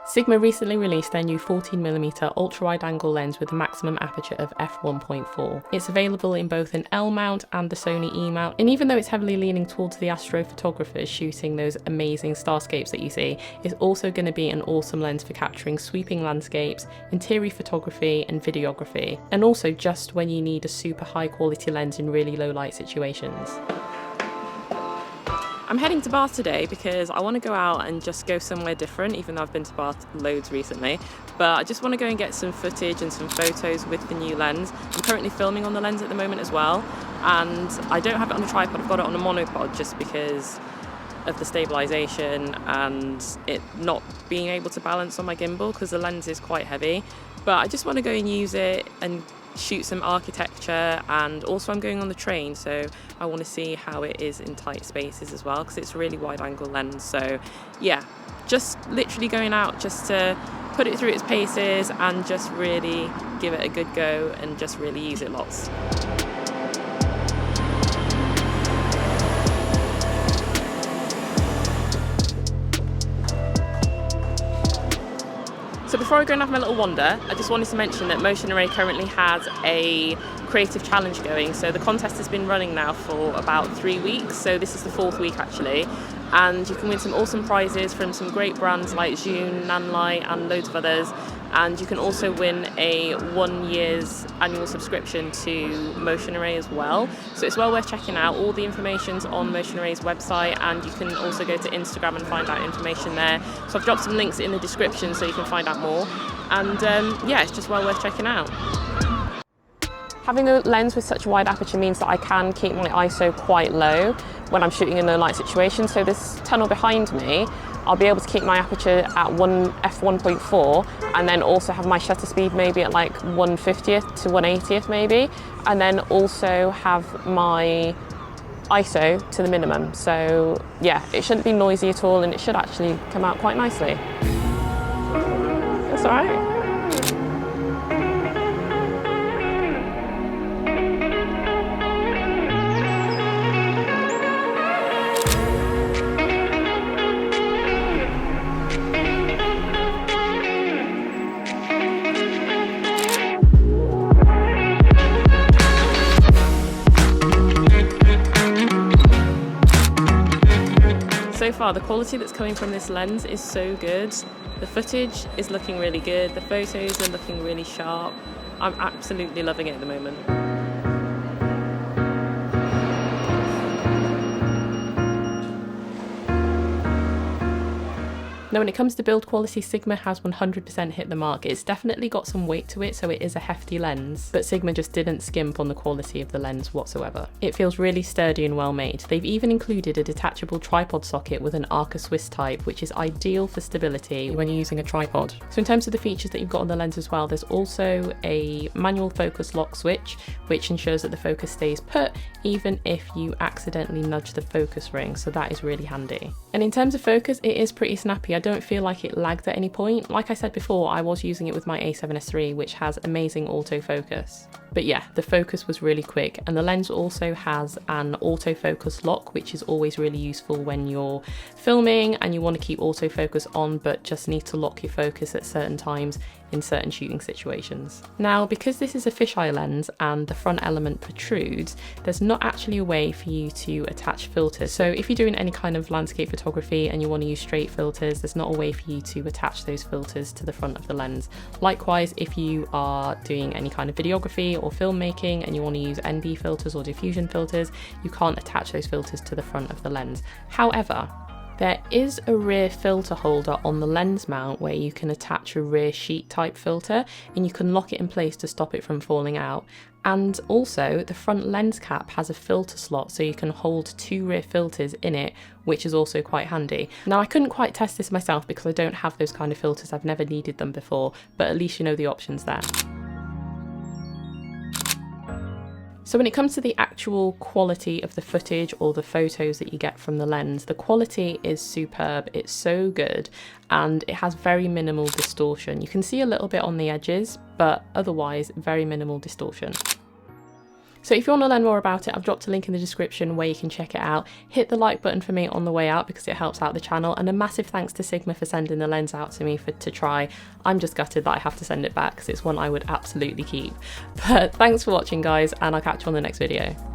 Sigma recently released their new 14mm ultra-wide-angle lens with a maximum aperture of f1.4. It's available in both an L mount and the Sony E mount, and even though it's heavily leaning towards the astrophotographers shooting those amazing starscapes that you see, it's also going to be an awesome lens for capturing sweeping landscapes, interior photography and videography, and also just when you need a super high quality lens in really low light situations. I'm heading to Bath today because I want to go out and just go somewhere different, even though I've been to Bath loads recently. But I just want to go and get some footage and some photos with the new lens. I'm currently filming on the lens at the moment as well, and I don't have it on a tripod, I've got it on a monopod just because of the stabilisation and it not being able to balance on my gimbal because the lens is quite heavy. But I just want to go and use it and shoot some architecture, and also I'm going on the train, so I want to see how it is in tight spaces as well because it's a really wide angle lens. So yeah, just literally going out just to put it through its paces and just really give it a good go and just really use it lots. So before I go and have my little wander, I just wanted to mention that Motion Array currently has a creative challenge going. So the contest has been running now for about 3 weeks, so this is the 4th week actually. And you can win some awesome prizes from some great brands like June, Nanlai and loads of others. And you can also win a 1 year's annual subscription to Motion Array as well. So it's well worth checking out. All the information's on Motion Array's website, and you can also go to Instagram and find out information there. So I've dropped some links in the description so you can find out more. And yeah, it's just well worth checking out. Having a lens with such a wide aperture means that I can keep my ISO quite low when I'm shooting in low light situations. So this tunnel behind me, I'll be able to keep my aperture at f1.4 and then also have my shutter speed maybe at like 1/50th to 1/80th maybe, and then also have my ISO to the minimum. So yeah, it shouldn't be noisy at all and it should actually come out quite nicely. That's all right. So far, the quality that's coming from this lens is so good. The footage is looking really good, the photos are looking really sharp. I'm absolutely loving it at the moment. Now when it comes to build quality, Sigma has 100% hit the mark. It's definitely got some weight to it, so it is a hefty lens, but Sigma just didn't skimp on the quality of the lens whatsoever. It feels really sturdy and well made. They've even included a detachable tripod socket with an Arca Swiss type, which is ideal for stability when you're using a tripod. So in terms of the features that you've got on the lens as well, there's also a manual focus lock switch, which ensures that the focus stays put even if you accidentally nudge the focus ring, so that is really handy. And in terms of focus, it is pretty snappy. I don't feel like it lagged at any point. Like I said before, I was using it with my A7S III, which has amazing autofocus. But yeah, the focus was really quick, and the lens also has an autofocus lock, which is always really useful when you're filming and you want to keep autofocus on but just need to lock your focus at certain times in certain shooting situations. Now, because this is a fisheye lens and the front element protrudes, there's not actually a way for you to attach filters. So if you're doing any kind of landscape photography and you want to use straight filters, there's not a way for you to attach those filters to the front of the lens. Likewise, if you are doing any kind of videography or filmmaking and you want to use ND filters or diffusion filters, you can't attach those filters to the front of the lens. However, there is a rear filter holder on the lens mount where you can attach a rear sheet type filter and you can lock it in place to stop it from falling out. And also the front lens cap has a filter slot so you can hold 2 rear filters in it, which is also quite handy. Now I couldn't quite test this myself because I don't have those kind of filters, I've never needed them before, but at least you know the options there. So when it comes to the actual quality of the footage or the photos that you get from the lens, the quality is superb. It's so good and it has very minimal distortion. You can see a little bit on the edges, but otherwise very minimal distortion. So if you want to learn more about it, I've dropped a link in the description where you can check it out. Hit the like button for me on the way out because it helps out the channel, and a massive thanks to Sigma for sending the lens out to me to try. I'm just gutted that I have to send it back because it's one I would absolutely keep. But thanks for watching guys, and I'll catch you on the next video.